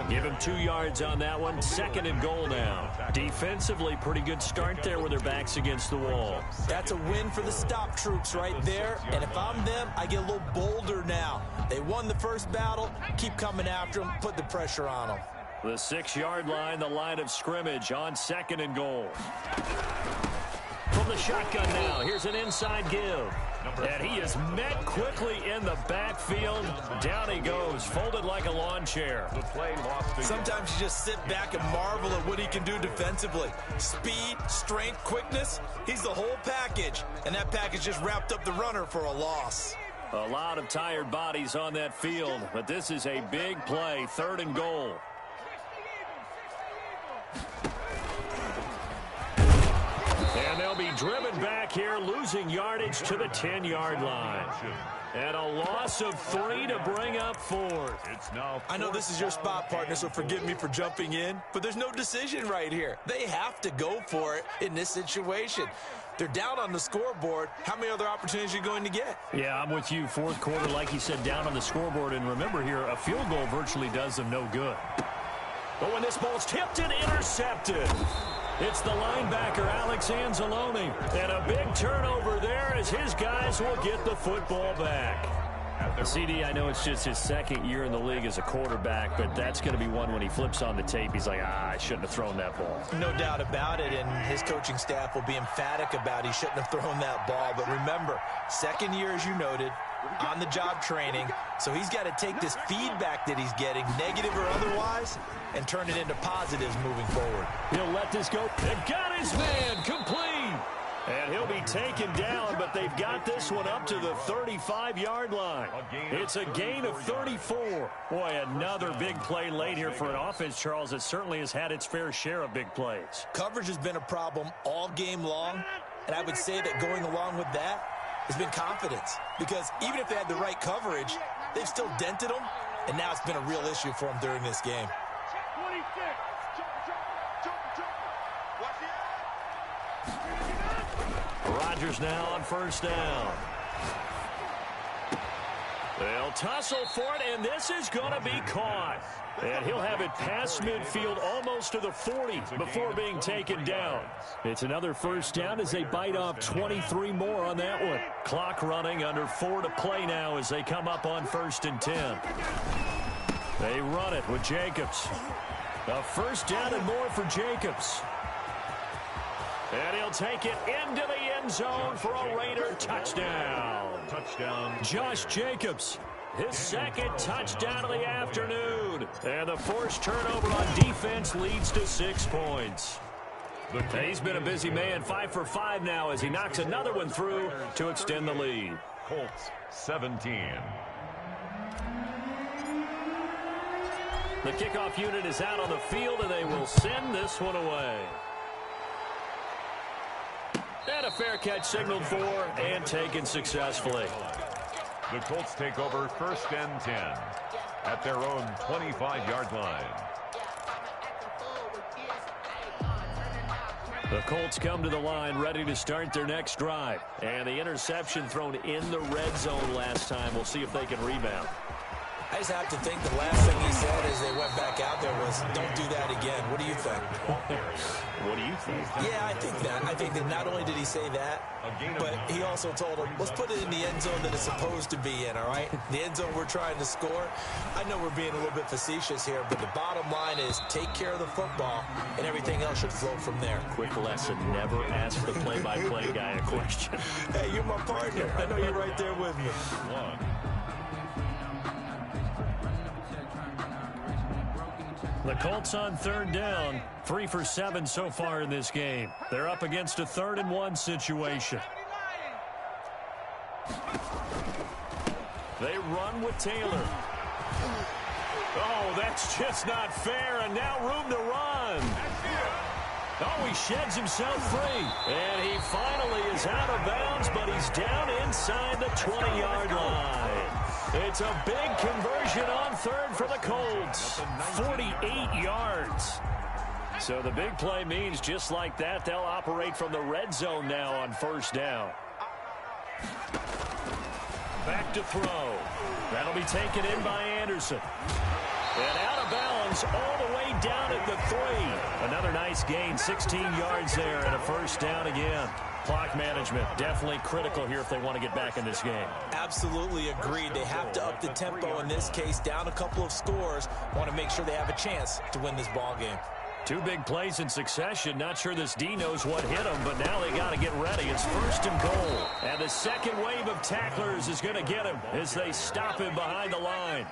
Give him 2 yards on that one. 2nd and goal now. Defensively, pretty good start there with their backs against the wall. That's a win for the stop troops right there. And if I'm them, I get a little bolder now. They won the 1st battle. Keep coming after them. Put the pressure on them. The 6-yard line, the line of scrimmage on 2nd and goal. From the shotgun now, here's an inside give. And he is met quickly in the backfield. Down he goes, folded like a lawn chair. Sometimes you just sit back and marvel at what he can do defensively. Speed, strength, quickness, he's the whole package. And that package just wrapped up the runner for a loss. A lot of tired bodies on that field, but this is a big play, 3rd and goal. And they'll be driven back here, losing yardage to the 10-yard line. And a loss of 3 to bring up 4th. I know this is your spot, partner, so forgive me for jumping in, but there's no decision right here. They have to go for it in this situation. They're down on the scoreboard. How many other opportunities are you going to get? Yeah, I'm with you. 4th quarter, like you said, down on the scoreboard. And remember here, a field goal virtually does them no good. But when this ball's tipped and intercepted, it's the linebacker, Alex Anzalone. And a big turnover there as his guys will get the football back. CD, I know it's just his second year in the league as a quarterback, but that's going to be one when he flips on the tape. He's like, I shouldn't have thrown that ball. No doubt about it, and his coaching staff will be emphatic about he shouldn't have thrown that ball. But remember, second year, as you noted, on-the-job training, so he's got to take this feedback that he's getting, negative or otherwise, and turn it into positives moving forward. He'll let this go. They've got his man complete. And he'll be taken down, but they've got this one up to the 35-yard line. It's a gain of 34. Boy, another big play late here for an offense, Charles, that certainly has had its fair share of big plays. Coverage has been a problem all game long, and I would say that going along with that has been confidence. Because even if they had the right coverage, they've still dented them, and now it's been a real issue for them during this game. 26. Jump. Watch it. Rodgers now on first down. They'll tussle for it, and this is going to be caught. And he'll have it past midfield almost to the 40 before being taken down. It's another first down as they bite off 23 more on that one. Clock running, under 4 to play now as they come up on 1st and 10. They run it with Jacobs. A first down and more for Jacobs. And he'll take it into the end zone for a Raider touchdown. Josh Jacobs, his second touchdown of the afternoon. And the forced turnover on defense leads to 6 points. He's been a busy man, 5 for 5 now as he knocks another one through to extend the lead. Colts 17. The kickoff unit is out on the field, and they will send this one away. And a fair catch signaled for and taken successfully. The Colts take over 1st and 10 at their own 25-yard line. The Colts come to the line ready to start their next drive. And the interception thrown in the red zone last time. We'll see if they can rebound. I just have to think the last thing he said as they went back out there was, don't do that again. What do you think? What do you think? Yeah, I think that. I think that not only did he say that, but he also told him, let's put it in the end zone that it's supposed to be in, all right? The end zone we're trying to score. I know we're being a little bit facetious here, but the bottom line is take care of the football, and everything else should flow from there. Quick lesson, never ask the play-by-play guy a question. Hey, you're my partner. I know you're right there with me. The Colts on 3rd down, 3 for 7 so far in this game. They're up against a 3rd and 1 situation. They run with Taylor. Oh, that's just not fair, and now room to run. Oh, he sheds himself free, and he finally is out of bounds, but he's down inside the 20-yard line. It's a big conversion on 3rd for the Colts. 48 yards. So the big play means just like that, they'll operate from the red zone now on 1st down. Back to throw. That'll be taken in by Anderson. And out of bounds all the way down at the 3. Another nice gain, 16 yards there, and a first down again. Clock management definitely critical here if they want to get back in this game. Absolutely agreed. They have to up the tempo in this case, down a couple of scores. Want to make sure they have a chance to win this ball game. 2 big plays in succession. Not sure this D knows what hit him, but now they got to get ready. It's 1st and goal. And the second wave of tacklers is going to get him as they stop him behind the line.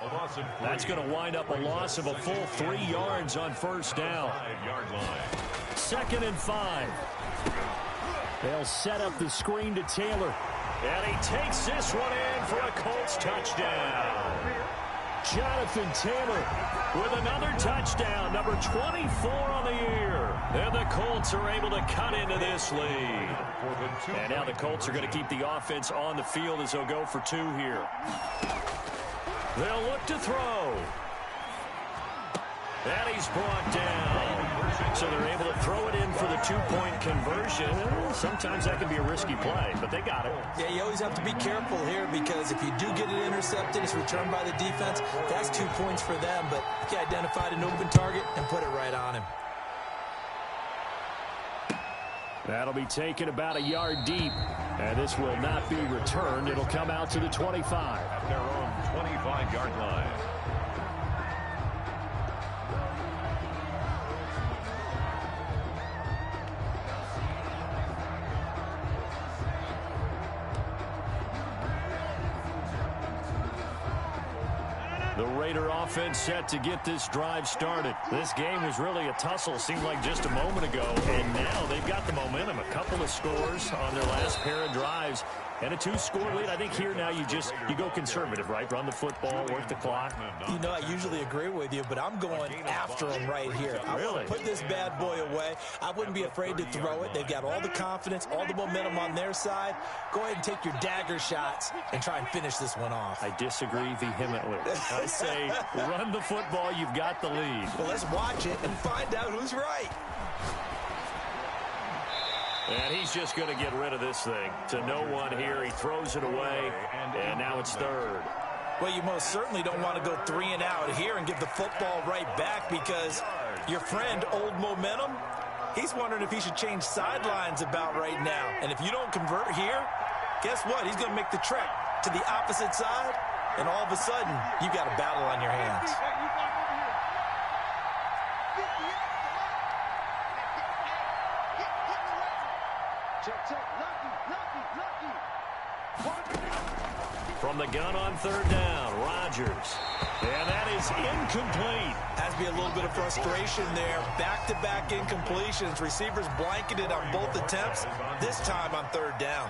That's going to wind up a loss of a full 3 yards on 1st down. 2nd and 5. They'll set up the screen to Taylor. And he takes this one in for a Colts touchdown. Jonathan Taylor with another touchdown, number 24 on the year. And the Colts are able to cut into this lead. And now the Colts are going to keep the offense on the field as they'll go for 2 here. They'll look to throw. And he's brought down. So they're able to throw it in for the 2-point conversion. Sometimes that can be a risky play, but they got it. Yeah, you always have to be careful here because if you do get it intercepted, it's returned by the defense. That's 2 points for them, but he identified an open target and put it right on him. That'll be taken about a yard deep, and this will not be returned. It'll come out to the 25. At their own 25-yard line. The Raider offense set to get this drive started. This game was really a tussle, seemed like just a moment ago, and now they've got the momentum. A couple of scores on their last pair of drives and a 2-score lead. I think here now you go conservative, right? Run the football, work the clock. You know, I usually agree with you, but I'm going after them right here. I want to put this bad boy away. I wouldn't be afraid to throw it. They've got all the confidence, all the momentum on their side. Go ahead and take your dagger shots and try and finish this one off. I disagree vehemently. I say run the football. You've got the lead. Well, let's watch it and find out who's right. And he's just going to get rid of this thing. To no one here. He throws it away, and now it's third. Well, you most certainly don't want to go 3 and out here and give the football right back, because your friend, Old Momentum, he's wondering if he should change sidelines about right now. And if you don't convert here, guess what? He's going to make the trek to the opposite side, and all of a sudden, you've got a battle on your hands. From the gun on third down, Rodgers. And that is incomplete. Has to be a little bit of frustration there. Back-to-back incompletions. Receivers blanketed on both attempts, this time on third down.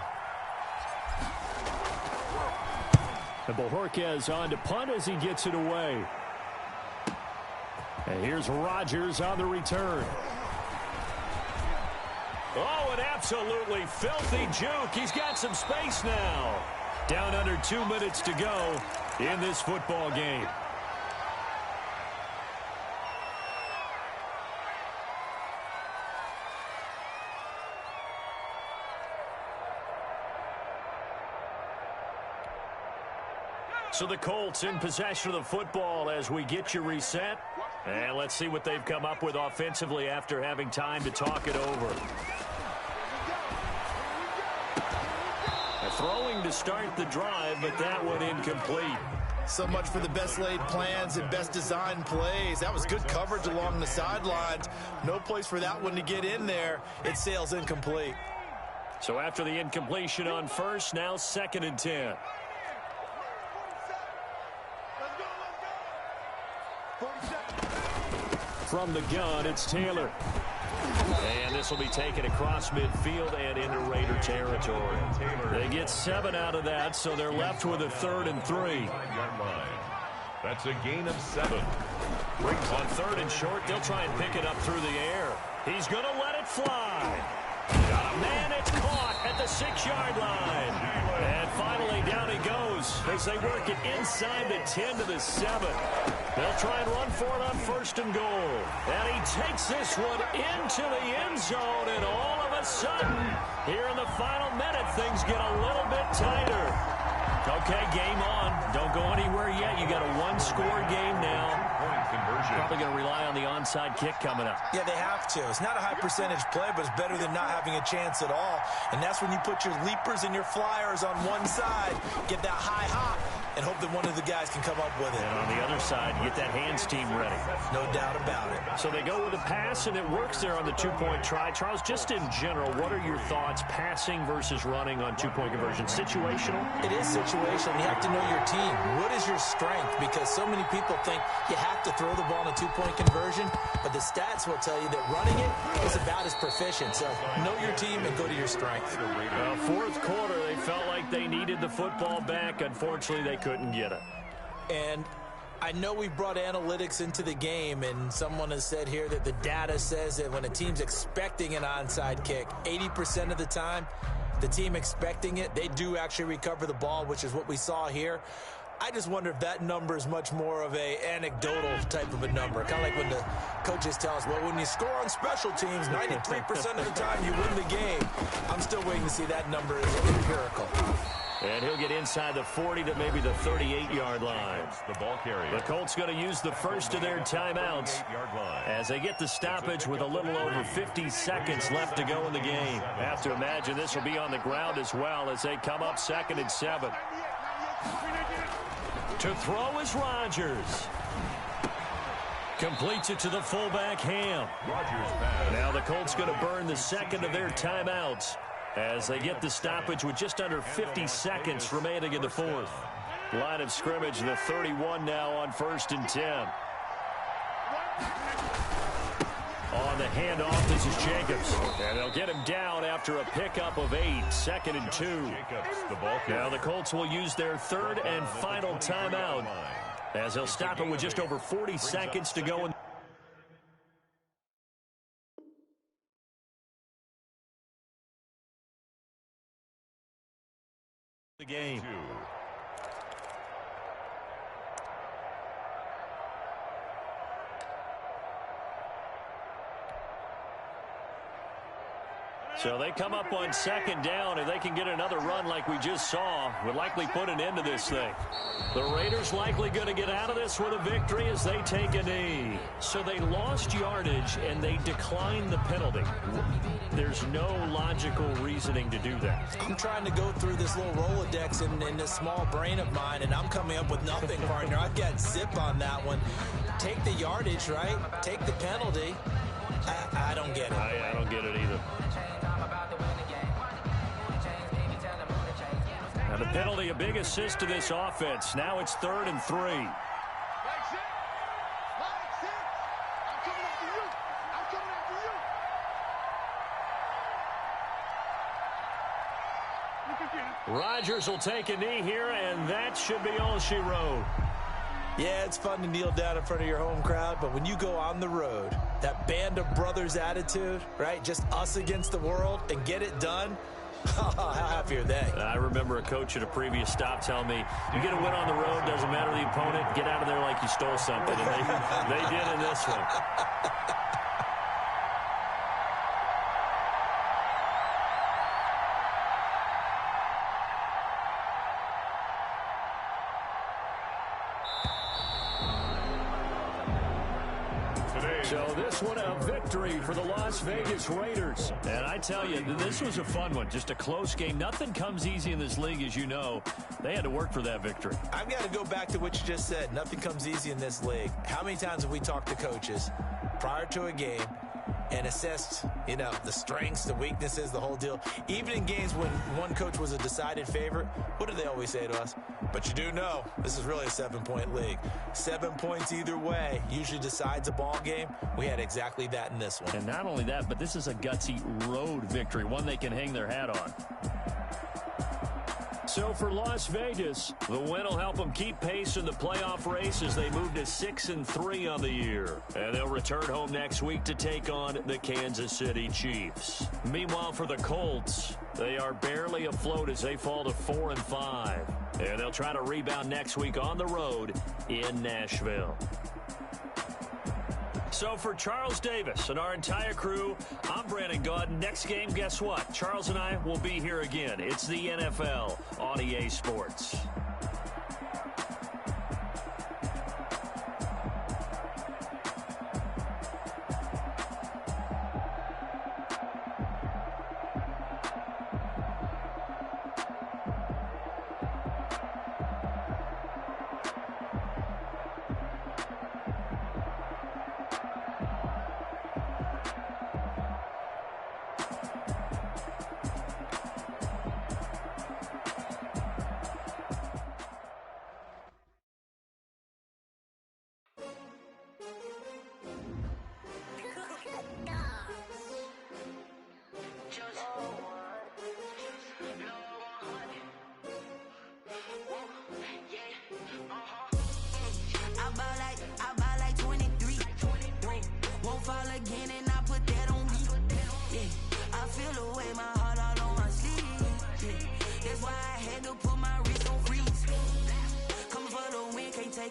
And Bojorquez on to punt as he gets it away. And here's Rodgers on the return. Oh, an absolutely filthy juke. He's got some space now. Down under 2 minutes to go in this football game. So the Colts in possession of the football as we get you reset. And let's see what they've come up with offensively after having time to talk it over. Throwing to start the drive, but that one incomplete. So much for the best laid plans and best designed plays. That was good coverage along the sidelines. No place for that one to get in there. It sails incomplete. So after the incompletion on first, now 2nd and 10. From the gun, it's Taylor. And this will be taken across midfield and into Raider territory. They get 7 out of that, so they're left with a 3rd and 3. That's a gain of 7. On 3rd and short, they'll try and pick it up through the air. He's going to let it fly. Got a man, it's caught at the 6-yard line. And finally, down he goes as they work it inside the 10 to the 7. They'll try and run for it on 1st and goal. And he takes this one into the end zone, and all of a sudden, here in the final minute, things get a little bit tighter. Okay, game on. Don't go anywhere yet. You got a 1-score game now. Probably going to rely on the onside kick coming up. Yeah, they have to. It's not a high percentage play, but it's better than not having a chance at all. And that's when you put your leapers and your flyers on one side, get that high hop, and hope that one of the guys can come up with it. And on the other side, get that hands team ready. No doubt about it. So they go with a pass, and it works there on the 2-point try. Charles, just in general, what are your thoughts passing versus running on 2-point conversion? Situational? It is situational. You have to know your team. What is your strength? Because so many people think you have to throw the ball in a 2-point conversion, but the stats will tell you that running it is about as proficient. So know your team and go to your strength. Well, 4th quarter, they felt like they needed the football back. Unfortunately, they couldn't get it. And I know we brought analytics into the game, and someone has said here that the data says that when a team's expecting an onside kick, 80% of the time, the team expecting it, they do actually recover the ball, which is what we saw here. I just wonder if that number is much more of a anecdotal type of a number. Kind of like when the coaches tell us, well, when you score on special teams, 93% of the time you win the game. I'm still waiting to see that number is empirical. And he'll get inside the 40 to maybe the 38-yard line. The ball carrier. The Colts going to use the first of their timeouts as they get the stoppage with a little over 50 seconds left to go in the game. I have to imagine this will be on the ground as well as they come up 2nd and 7. To throw is Rodgers. Completes it to the fullback, Ham. Now the Colts going to burn the second of their timeouts as they get the stoppage with just under 50 seconds remaining in the fourth. Line of scrimmage, the 31 now on 1st and 10. On the handoff, this is Jacobs. And they'll get him down after a pickup of 8, 2nd and 2. Now the Colts will use their third and final timeout as they'll stop it with just over 40 seconds to go in the game. So they come up on 2nd down. If they can get another run like we just saw, would likely put an end to this thing. The Raiders likely going to get out of this with a victory as they take a knee. So they lost yardage and they declined the penalty. There's no logical reasoning to do that. I'm trying to go through this little Rolodex in this small brain of mine, and I'm coming up with nothing, partner. I've got zip on that one. Take the yardage, right? Take the penalty. I don't get it. I don't get it either. Now the penalty, a big assist to this offense. Now it's 3rd and 3. I'm coming after you. I'm coming after you. Rodgers will take a knee here, and that should be all she wrote. Yeah, it's fun to kneel down in front of your home crowd, but when you go on the road, that band of brothers attitude, right? Just us against the world and get it done. How happy are they? I remember a coach at a previous stop telling me, you get a win on the road, doesn't matter the opponent, get out of there like you stole something. And they did in this one. So this one a victory for the Las Vegas Raiders. And I tell you, this was a fun one. Just a close game. Nothing comes easy in this league, as you know. They had to work for that victory. I've got to go back to what you just said. Nothing comes easy in this league. How many times have we talked to coaches prior to a game and assessed, the strengths, the weaknesses, the whole deal? Even in games when one coach was a decided favorite, what do they always say to us? But you do know, this is really a 7-point league. 7 points either way usually decides a ball game. We had exactly that in this one. And not only that, but this is a gutsy road victory, one they can hang their hat on. So for Las Vegas, the win will help them keep pace in the playoff race as they move to 6-3 on the year. And they'll return home next week to take on the Kansas City Chiefs. Meanwhile, for the Colts, they are barely afloat as they fall to 4-5. And they'll try to rebound next week on the road in Nashville. So for Charles Davis and our entire crew, I'm Brandon Gaudin. Next game, guess what? Charles and I will be here again. It's the NFL on EA Sports.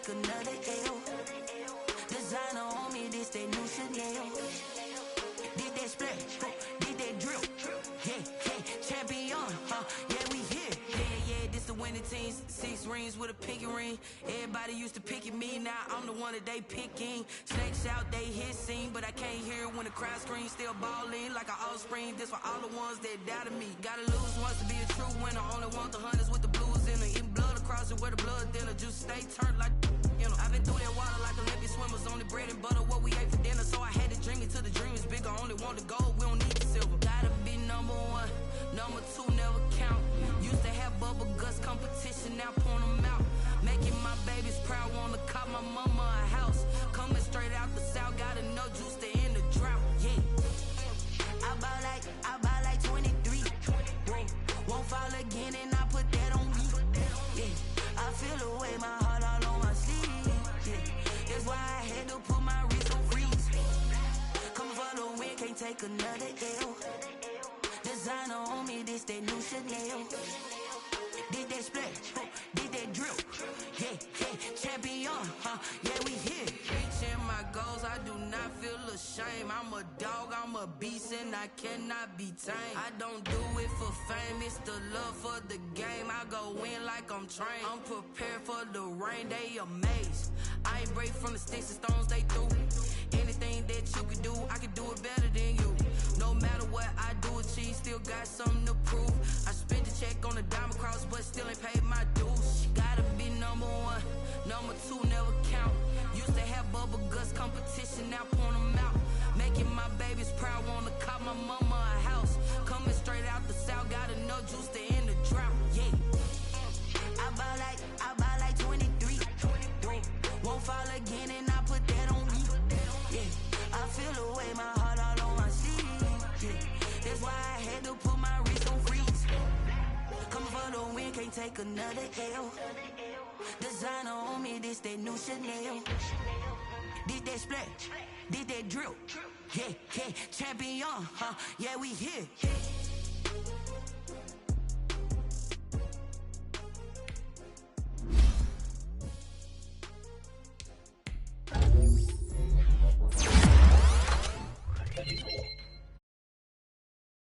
Another L. Designer on me, this that new Chanel. Did that split, did that drip. Yeah, champion, yeah, we here. Yeah, this 15, 6 rings with a pinky ring. Everybody used to pick at me, now I'm the one that they picking. Snakes out, they hissing, but I can't hear when the crowd screams. Still balling like an offspring. This for all the ones that doubted me. Gotta lose once to be a true winner. Only want the hunters with the blues in it. Eating blood across it where the blood thinner. Juice stay turned like you know. I've been through that water like Olympic swimmers. Only bread and butter what we ate for dinner. So I had to dream it till the dream is bigger. Only want the gold, we don't need the silver. Gotta be number one, number two never count. Used to have bubble guts competition, now point them out. Making my babies proud, wanna call my mama a house. Coming straight out the south, gotta know juice to end the drought. Yeah, I bought like 23. Won't fall again and I put that on me. Yeah, I feel the way, my heart all on my sleeve. Yeah, that's why I had to put my wrist on freeze. Come for the win, can't take another L. Designer on me, this that new Chanel. Did that splash, did that drill. Yeah, champion, yeah, we here. Reaching my goals, I do not feel ashamed. I'm a dog, I'm a beast, and I cannot be tamed. I don't do it for fame, it's the love for the game. I go in like I'm trained. I'm prepared for the rain, they amazed. I ain't break from the sticks and stones they threw. Anything that you can do, I can do it better than you. No matter what I do, achieve, still got something to prove. I spent the check on the diamond cross, but still ain't paid my dues. Gotta be number one, number two never count. Used to have bubble guts competition, now point them out. Making my babies proud, wanna call my mama a house. Coming straight out the south, gotta know juice to end the drought. Yeah, I bought like 23. Won't fall again and I put that on me. Yeah, I feel the way, my heart all on my sleeve. Yeah, that's why I had to put my wrist on freeze. Coming for the win, can't take another L. Designer on me, this that new Chanel. Did that splash, did that drill. Yeah, champion, yeah, we here.